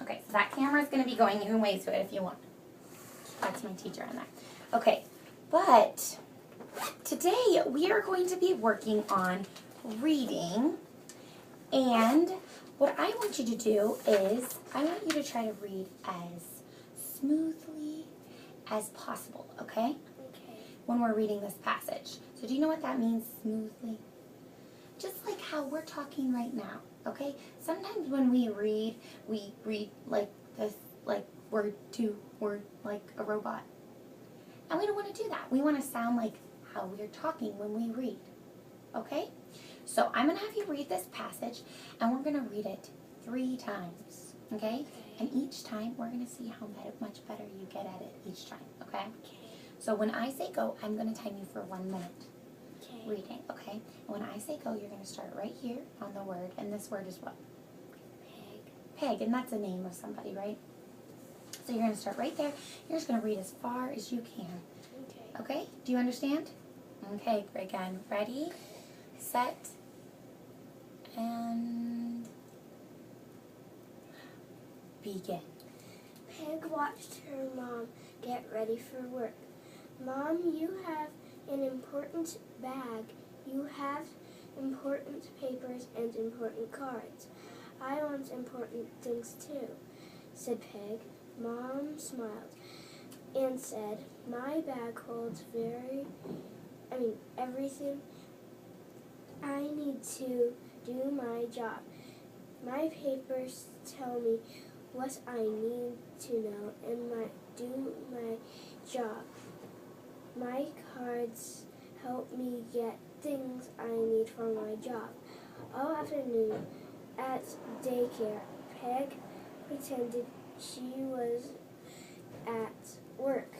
Okay, so that camera is going to be going. You can wave to it if you want. That's my teacher in there. Okay, but today we are going to be working on reading. And what I want you to do is I want you to try to read as smoothly as possible, okay? Okay. When we're reading this passage. So do you know what that means, smoothly? Just like how we're talking right now, okay? Sometimes when we read like this, like word to word, like a robot. And we don't want to do that. We want to sound like how we're talking when we read, okay? So I'm going to have you read this passage, and we're going to read it 3 times, okay? And each time, we're going to see how much better you get at it each time, okay? Okay. So when I say go, I'm going to time you for 1 minute Okay. reading, okay? And when I say go, you're going to start right here on the word, and this word is what? Peg. Peg, and that's a name of somebody, right? So you're going to start right there. You're just going to read as far as you can, Okay. okay? Do you understand? Okay, again, ready, set, and begin. Peg watched her mom get ready for work. Mom, you have an important bag. You have important papers and important cards. I want important things too, said Peg. Mom smiled and said, my bag holds everything I need to do my job. My papers tell me what I need to know and do my job. My cards help me get things I need for my job. All afternoon at daycare, Peg pretended she was at work.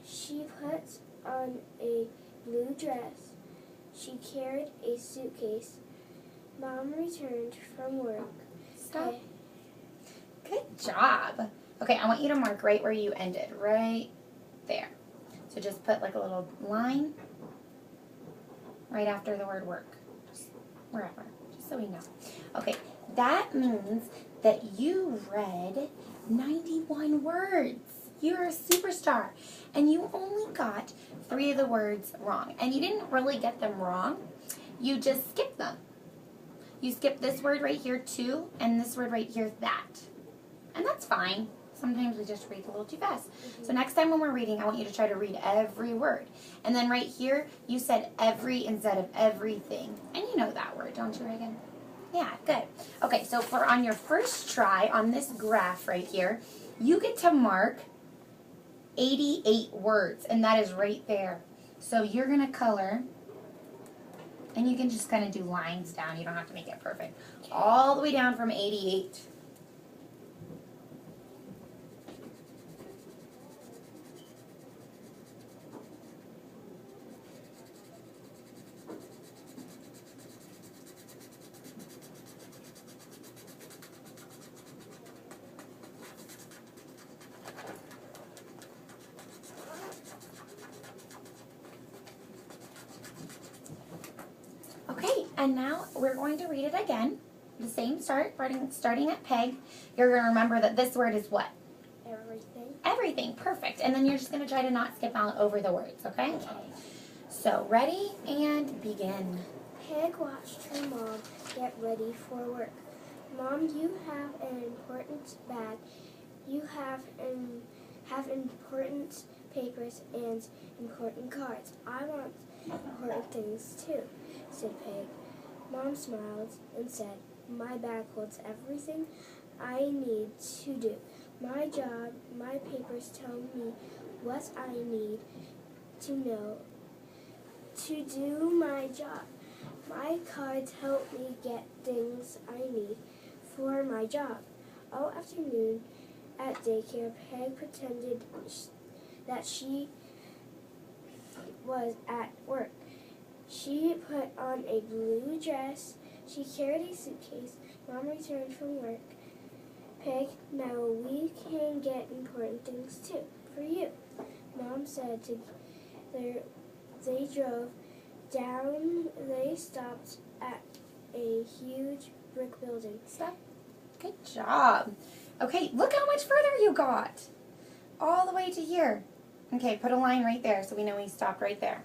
She put on a blue dress. She carried a suitcase. Mom returned from work. Stop. Good job. Okay, I want you to mark right where you ended, right there. So just put like a little line right after the word work. Just wherever, just so we know. Okay, that means that you read 91 words. You're a superstar. And you only got 3 of the words wrong. And you didn't really get them wrong. You just skipped them. You skipped this word right here, too, and this word right here, that. And that's fine. Sometimes we just read a little too fast. So next time when we're reading, I want you to try to read every word. And then right here, you said every instead of everything. And you know that word, don't you, Reagan? Yeah, good. Okay, so for on your first try on this graph right here, you get to mark 88 words, and that is right there. So you're going to color, and you can just kind of do lines down. You don't have to make it perfect. All the way down from 88. Okay, and now we're going to read it again. The same start, starting at Peg. You're going to remember that this word is what? Everything. Everything, perfect. And then you're just going to try to not skip out over the words, okay? Okay. So, ready and begin. Peg watched her mom get ready for work. Mom, you have an important bag. You have important papers and important cards. I want important things too, said Peg. Mom smiled and said, my bag holds everything I need to do my job. My papers tell me what I need to know to do my job. My cards help me get things I need for my job. All afternoon at daycare, Peg pretended that she was at work. She put on a blue dress. She carried a suitcase. Mom returned from work. Peg, now we can get important things too, for you. Mom said they drove down. They stopped at a huge brick building. Stop. Good job. Okay, look how much further you got. All the way to here. Okay, put a line right there so we know we stopped right there.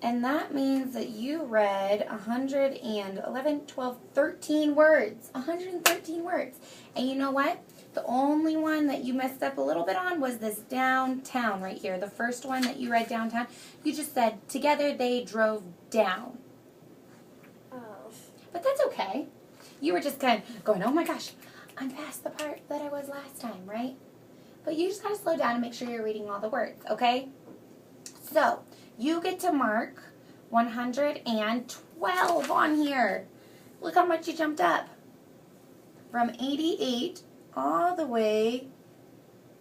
And that means that you read 111, 12, 13 words. 113 words. And you know what? The only one that you messed up a little bit on was this downtown right here. The first one that you read downtown, you just said, together they drove down. Oh. But that's okay. You were just kind of going, oh my gosh, I'm past the part that I was last time, right? But you just got to slow down and make sure you're reading all the words, okay? So, you get to mark 112 on here. Look how much you jumped up. From 88 all the way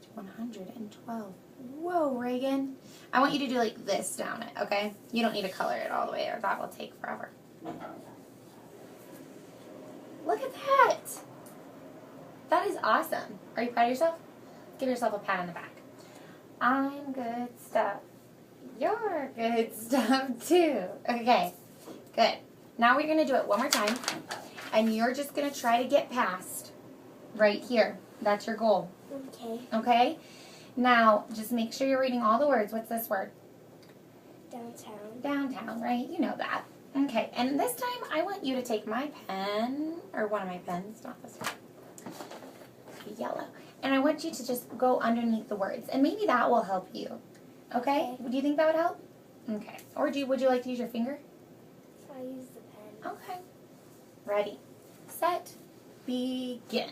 to 112. Whoa, Reagan. I want you to do like this down it, okay? You don't need to color it all the way or that will take forever. Look at that. That is awesome. Are you proud of yourself? Give yourself a pat on the back. I'm good stuff. You're good stuff too. Okay, good. Now we're going to do it one more time. And you're just going to try to get past right here. That's your goal. Okay. Okay? Now, just make sure you're reading all the words. What's this word? Downtown. Downtown, right? You know that. Okay, and this time I want you to take my pen, or one of my pens, not this one. Yellow. And I want you to just go underneath the words. And maybe that will help you. Okay? Do you think that would help? Okay. Or would you like to use your finger? I'll use the pen. Okay. Ready. Set. Begin.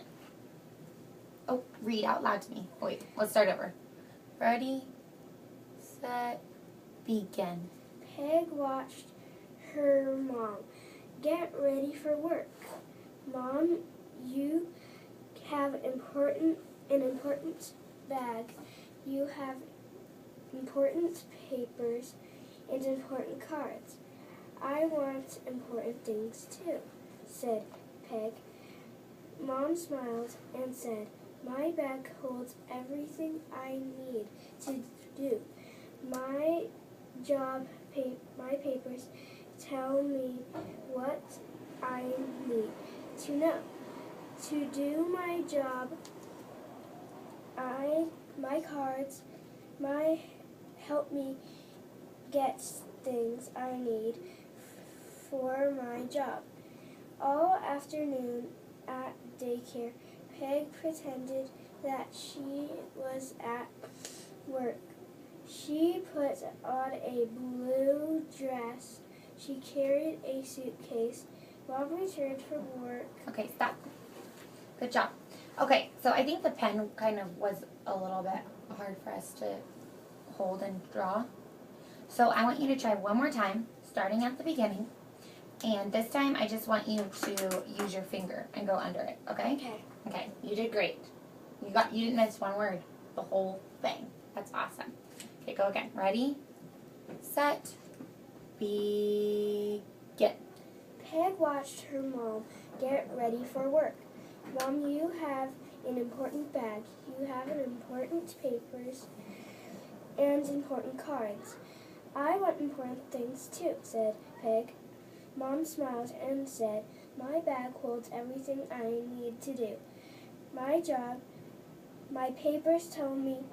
Oh, read out loud to me. Wait, let's start over. Ready. Set. Begin. Peg watched her mom get ready for work. Mom, you have an important bag. You have important papers and important cards. I want important things too, said Peg. Mom smiled and said, my bag holds everything I need to do. My papers tell me what I need to know. To do my job, my cards help me get things I need for my job. All afternoon at daycare, Peg pretended that she was at work. She put on a blue dress. She carried a suitcase. Mom returned from work. Okay, stop. Good job. Okay, so I think the pen kind of was a little bit hard for us to hold and draw. So I want you to try one more time, starting at the beginning. And this time I just want you to use your finger and go under it, okay? Okay. Okay, you did great. You didn't miss one word, the whole thing. That's awesome. Okay, go again. Ready? Set. Begin. Peg watched her mom get ready for work. Mom, you have an important bag. You have an important papers and important cards. I want important things too, said Peg. Mom smiled and said, my bag holds everything I need to do. My job, my papers tell me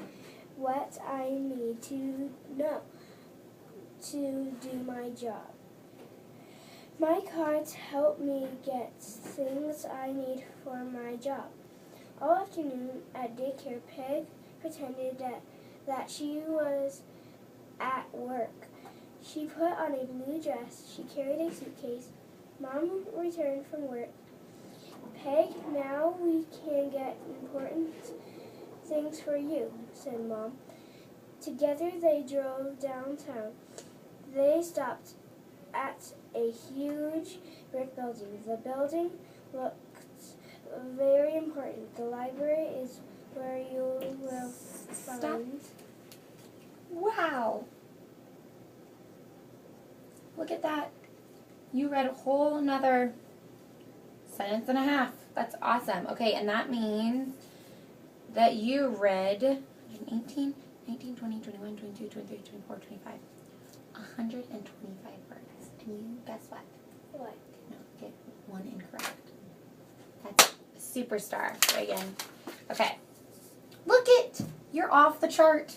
what I need to know to do my job. My cards help me get things I need for my job. All afternoon at daycare, Peg pretended that she was at work. She put on a blue dress. She carried a suitcase. Mom returned from work. Peg, now we can get important things for you, said Mom. Together they drove downtown. They stopped at a huge brick building. The building looked very important. The library is where you will find... Stop. Wow. Look at that. You read a whole another sentence and a half. That's awesome. Okay, and that means that you read 118, 19, 20, 21, 22, 23, 24, 25. 125 words. And you, guess what? What? No, get one incorrect. That's superstar, Reagan. Okay. Look it! You're off the chart.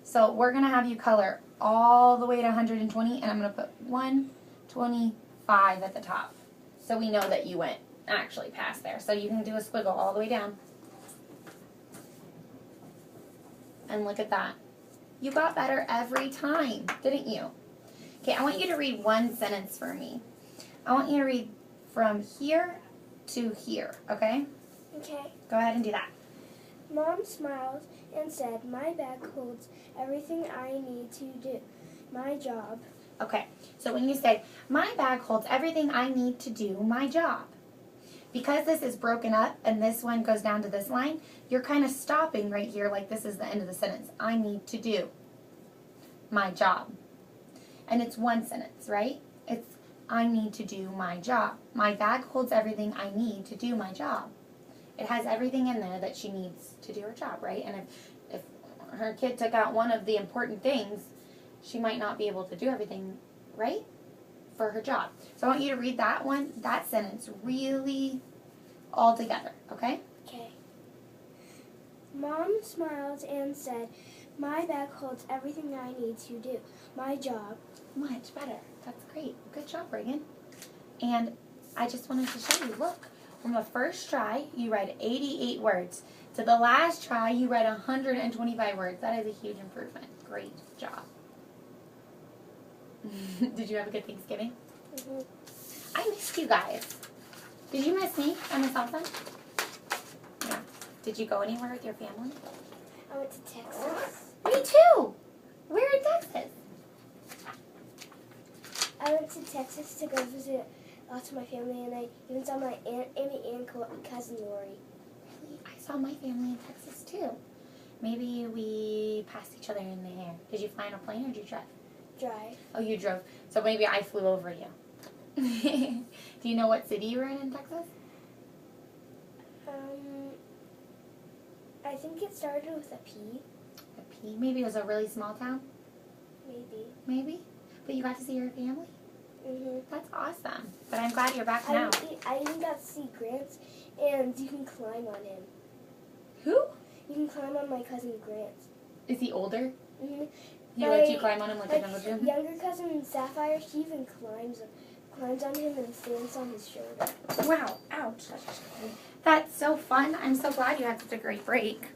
So we're going to have you color all the way to 120, and I'm going to put 125 at the top. So we know that you went actually past there. So you can do a squiggle all the way down. And look at that. You got better every time, didn't you? Okay, I want you to read one sentence for me. I want you to read from here to here, okay? Okay. Go ahead and do that. Mom smiled and said, my bag holds everything I need to do my job. Okay, so when you say, my bag holds everything I need to do my job, because this is broken up and this one goes down to this line, you're kind of stopping right here like this is the end of the sentence. I need to do my job. And it's one sentence, right? It's, I need to do my job. My bag holds everything I need to do my job. It has everything in there that she needs to do her job, right? And if her kid took out one of the important things, she might not be able to do everything, right, for her job. So I want you to read that sentence really all together, okay? Okay. Mom smiled and said, my bag holds everything I need to do my job. Much better. That's great. Good job, Reagan. And I just wanted to show you, look, from the first try, you read 88 words. To the last try, you read 125 words. That is a huge improvement. Great job. Did you have a good Thanksgiving? Mm-hmm. I missed you guys. Did you miss me? I miss Elsa? Yeah. Did you go anywhere with your family? I went to Texas. Me too. Where in Texas? I went to Texas to go visit lots of my family, and I even saw my Aunt Amy and cousin Lori. Really? I saw my family in Texas too. Maybe we passed each other in the air. Did you fly on a plane or did you drive? Drive. Oh, you drove. So maybe I flew over you. Do you know what city you were in Texas? I think it started with a P. A P? Maybe it was a really small town? Maybe. Maybe? But you got to see your family? Mm-hmm. That's awesome. But I'm glad you're back now. I even got to see Grant, and you can climb on him. Who? You can climb on my cousin Grant. Is he older? Mm-hmm. He lets you climb on him like a jungle gym? Younger cousin Sapphire, she even climbs on him and stands on his shoulder. Wow. Ouch. That's so fun. I'm so glad you had such a great break.